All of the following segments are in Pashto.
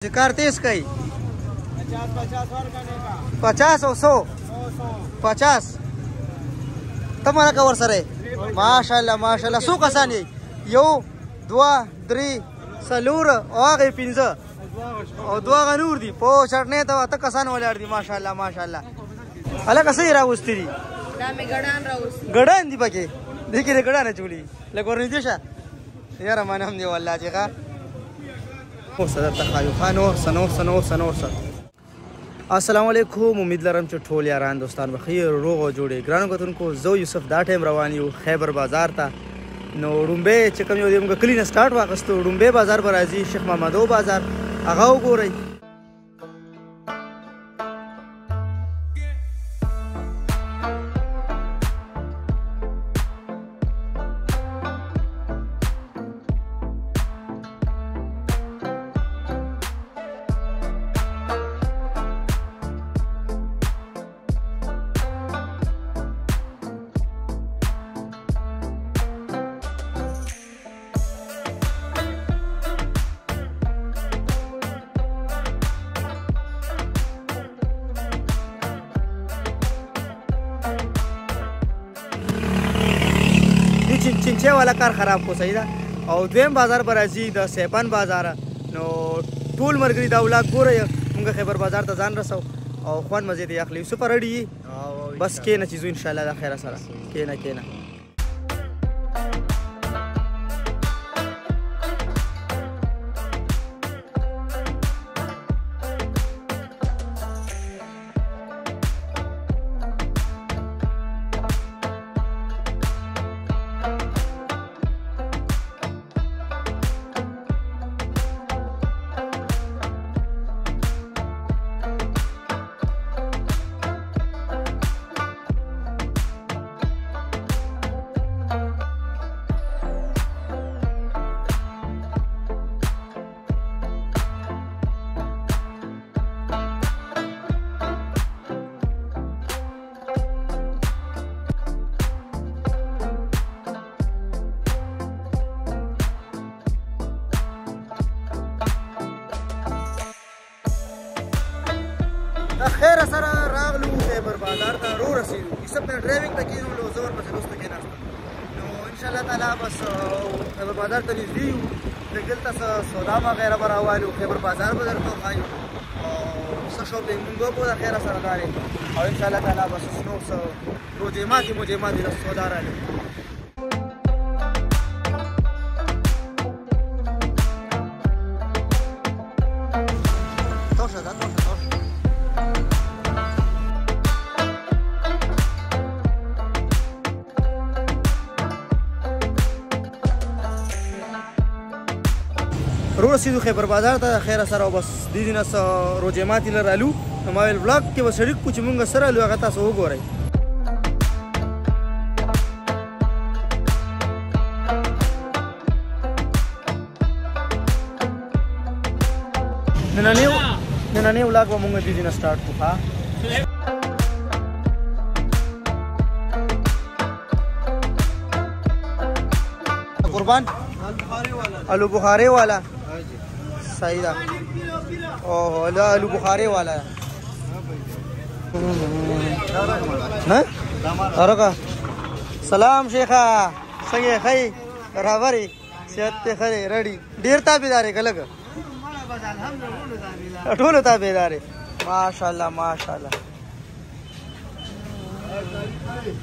कार तेज कई 50 और 100 50 तुम्हारा कवर सर है माशाल्लाह माशाल्लाह सो कसान है यो 2 3 सलूर और 5 और 2 गनूर दी पो चटने तो आता कसान वाले दी माशाल्लाह माशाल्लाह अलग कसं ही राहूस तिरी गडान दी बाकी देखी रे गडान चुली लगोर नहीं देशा यार माने हम देव अल्लाह जी का सदर तखायु खानो सनो सनो सनो सर अस्सलाम वालेकुम उम्मीद लरम च ठोल यारान दोस्तान बखैर रोग जोड़े ग्रानो कतन को जो यूसुफ दा टाइम रवानी खैबर बाजार था नो डुम्बे चकम यो देम क्लीन स्टार्ट वाकस्तो डुम्बे बाजार पर आजी शेख महमदो बाजार आगाओ गो रही चिंचे वाला कार खराब को सही था और द्वेम बाजार पर अजी द सेपन बाजार नो टूल मरगरी दाउला गोरे उनका खैबर बाजार त जान रसो और ख्वान मजे दे अखली सुपर रेडी बस के न चीज़ इंशाल्लाह दा खैर सारा के ना खैर सर रागलू खैबर बाजार था रो रसीदू इस सब में ड्राइविंग तक इन लो जोर पर दोस्त के ना तो इंशाल्लाह ताला बस खैबर बाजार तक दी लगल ता सौदा वगैरह पर आवालो खैबर बाजार पर तो खायो और शॉपिंग मुंगो को खैर सर दारे और इंशाल्लाह ताला बस स्नो रोजे मा की मुझे मा दिल सौदा रहा رو رسیدو خیبر بازار ته خیر سره بس دې دینه روزه ماتي لرالو موبایل بلاګ کې بس شریک کوچ مونږ سره لو هغه تاسو وګورئ نن نه ولاګ مونږ دې دینه سٹارټ کوه قربان आलू बुखारे वाला सही था ओह आलू बुखारे वाला है अरे का सलाम शेखा संगे खई बराबरी सेहत खरे रेडी डेरता बेदारे कलग अठोलता बेदारे माशाल्लाह माशाल्लाह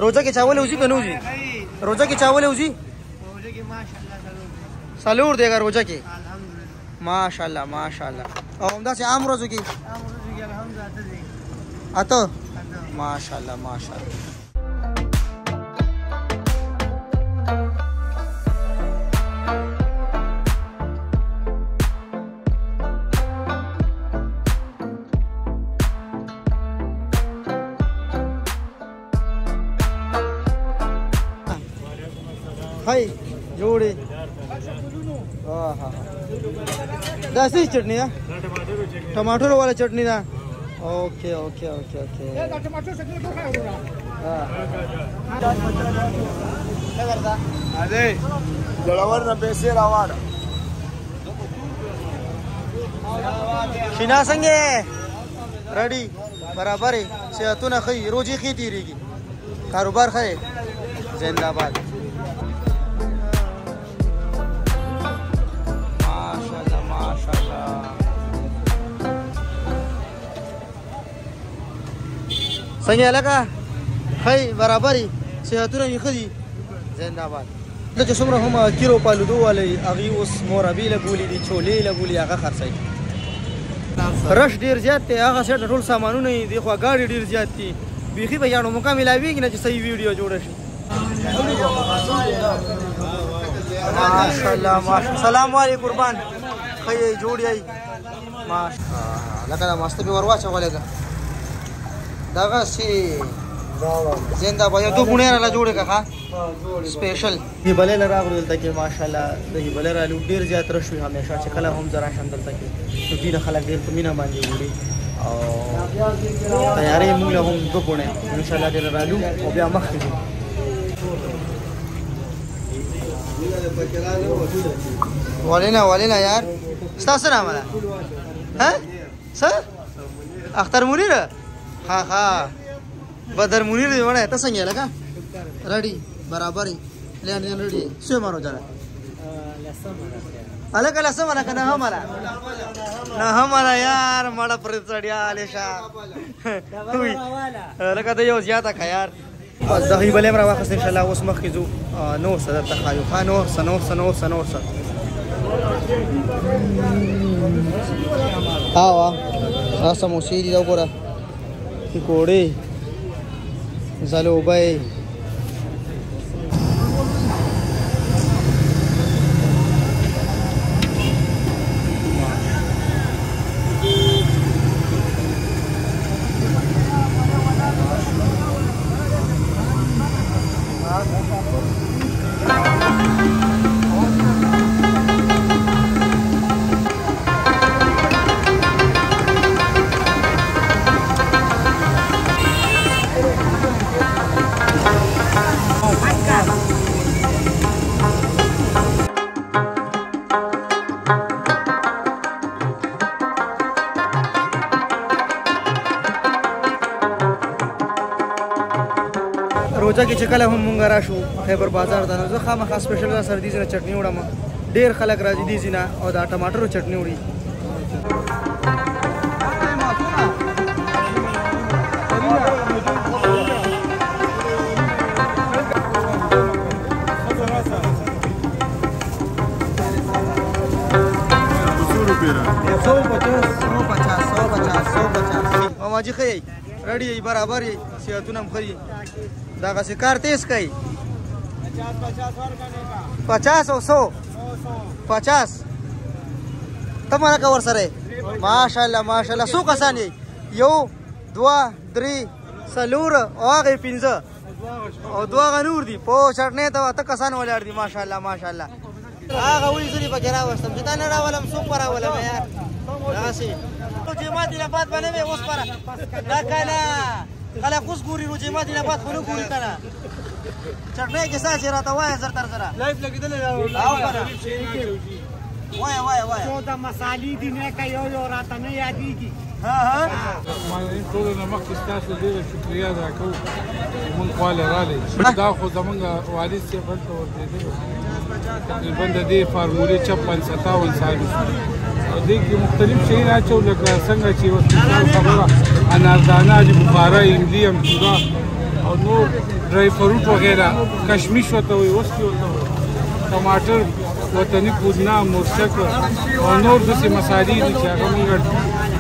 रोजा के चावल उसी कनु जी रोजा के चावल उसी सलूर देगा रोजा की माशाल्लाह माशाल्लाह और उम्दा से आम रोजू की अतो माशाल्लाह माशाल्लाह हाय जोड़ी दसी चटनी है टमाटर वाला चटनी ना ओके ओके ओके ओके अरे जलावर ना पैसे रावाड़ شینا څنګه ریډي برابر صحتونه ښه روزي ښې تېرېږي کاروبار ښه زنده باد ماشاءالله ماشاءالله څنګه لکه ښه برابرې صحتونه یې ښه دي زنده باد دلته چې څومره هم کیرو پالودو والی هغې اوس موربې لګولي دي چولې لګولي هغه خرڅوي رش ډېر زیات دی هغه سیټ ټول سامانونه یې دي خوا ګاډې ډېر زیات دي بیخي به یانو موقع میلاویږي نه چې صحیح ویډیو جوړه شي ماشاءالله ماشاءالله سلام علیکم قربان ښه یې جوړ یې ماشاءالله لکه دا ماسته به ور واچولی که دغسې زنده باد یو دو بوڼې راله جوړې که ښه سپیشل هیبلې له راغلو دلته کې ماشاءالله د هیبلې رالو ډېر زیات رش وي همیشه چې کله هم زه راشم دلته کې نو دوی نه خلک ډېر په مینه باندې وړي او تیارې موږ له هم دو بوڼې انشاءالله ډېر رالو او بیا مخکې ځو ولینا یار ستا څه نامه ده څه اختر منیر ها بدر منیر دی وړی ته څنګه یې لکه ریډي برابر یې لینډ ریډي څه مانو جره الګ لسمه نه کنه هماله نه هماله یار مړه پر چړیا الیشا لکه ته یو زیاته کا یار بس د هی بلې مرا واخست ان شاء الله اوس مخ کیزو نو صدر تخایو خانو سنو ها راسه موسیقي دا وګوره کوړې زلوبای روزه کې چې کله هم مونږ راشو خیبر بازار ته نو زه خامخا سپیشل را سره دې ځای نه چټني وړم ډېر خلک راځي دې ځای نه او دا ټماټرو چټني وړي ماماجي ښه یې ریډي یې برابر یې صحتونه هم ښه دي دغسې کار تیز کوي 50 او 100 50 ته مرکه ورسره ماشاءالله څو کسان یې یو دوه درې څلور او هغې 5 او دوه هغه نور دي په چټنۍ ته اته کسان ولاړ دي ماشاءالله هغه ولې زه دې پکې راوستم چې تا نه راولم څوک به راولم یار دغسې روجې نه بعد به نه وې اوس پره دا که نه خلک اوس ګوري روجې ماتې نه بعد خو نه ګوري که نه چټنۍ کې سا چې راته وایه زر تر زره لایف لګېدلی او که نه وایه څو د مسالې دي نه که یو راته نه یادېږي مانین ټولو نه مخکې ستاسو ډېره شکریه ادا کوو چې مونږ خواله رالی دا خو زمونږ والد صاحب هلته ورتېدلو تقریبا د دې فارمولې 56-57 سال او دې کې مختلف شیان اچو لکه څنګه چې اوس خبره اناردانه د بخارا املی امچورا او نور ډرای فروټ وغیره کشمیش ورته وایي اوس کې ورته وایي ټماټر وطني پودنا مرچک او نور داسې مسالې دي چې هغه مونږ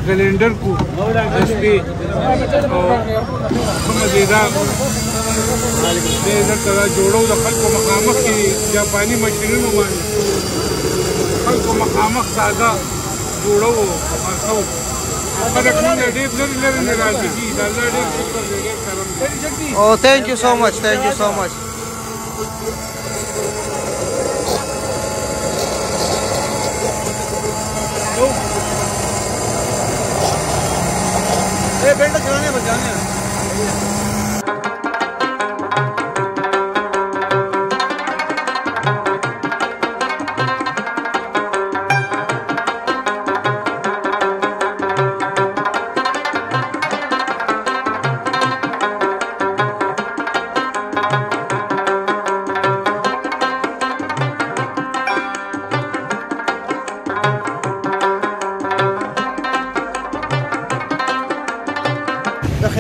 بلنډر کو د شپې او کومه دی دا دلته دا جوړو د خلکو مخامخ کې جاپاني ماشینونو باندې خلکو مخامخ ساده جوړو او خلک مونږ ډېر لرې نه راځي دا الله ډېر شکر دی ډېر کرم دی او thank you so much belt चलाने बचाने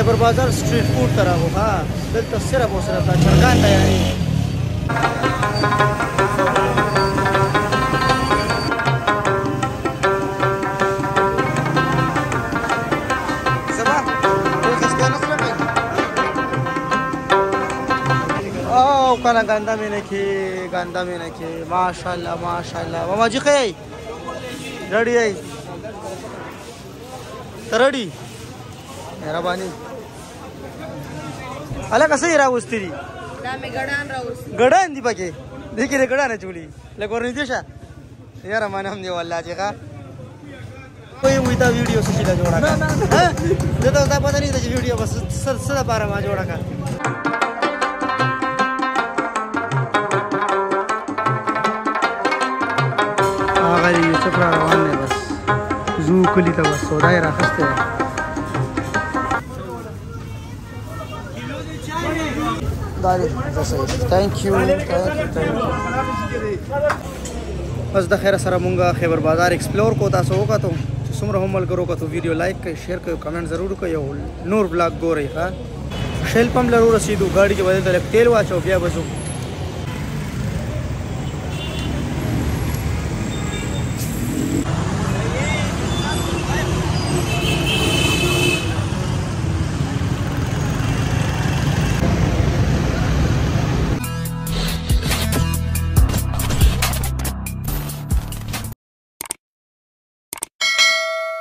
خیبر بازار سټریټ فوډ ته راغو. ها دلته صرف او صرف دا چرګان تیارېږي. kana ganda में नखे माशाल्लाह मामा जी खै रेडी है रेडी मेहरबानी अला कसं आहे राऊस तरी दामे गडान राऊस गडान दी पाके देखी रे गडान चुली लेकोर निदेशा यार मन हम देवाला जे का कोई उइता वीडियो से सीधा जोड़ा का हां देता होता पता नहीं था वीडियो बस सदा पारा मा जोड़ा का आगरी चपरा रोان है बस जू कुली था बस सोडाय राखते दादी थैंक यू बस द खैर सर मुंगा खैबर बाजार एक्सप्लोर को तासो होगा तो सुमर हमल करो का तो वीडियो लाइक कर शेयर कर कमेंट जरूर कयो नूर ब्लॉग गो रही हा शेल पंप जरूर रसीदू गाड़ी के बदले तेल वाचो बिया बसो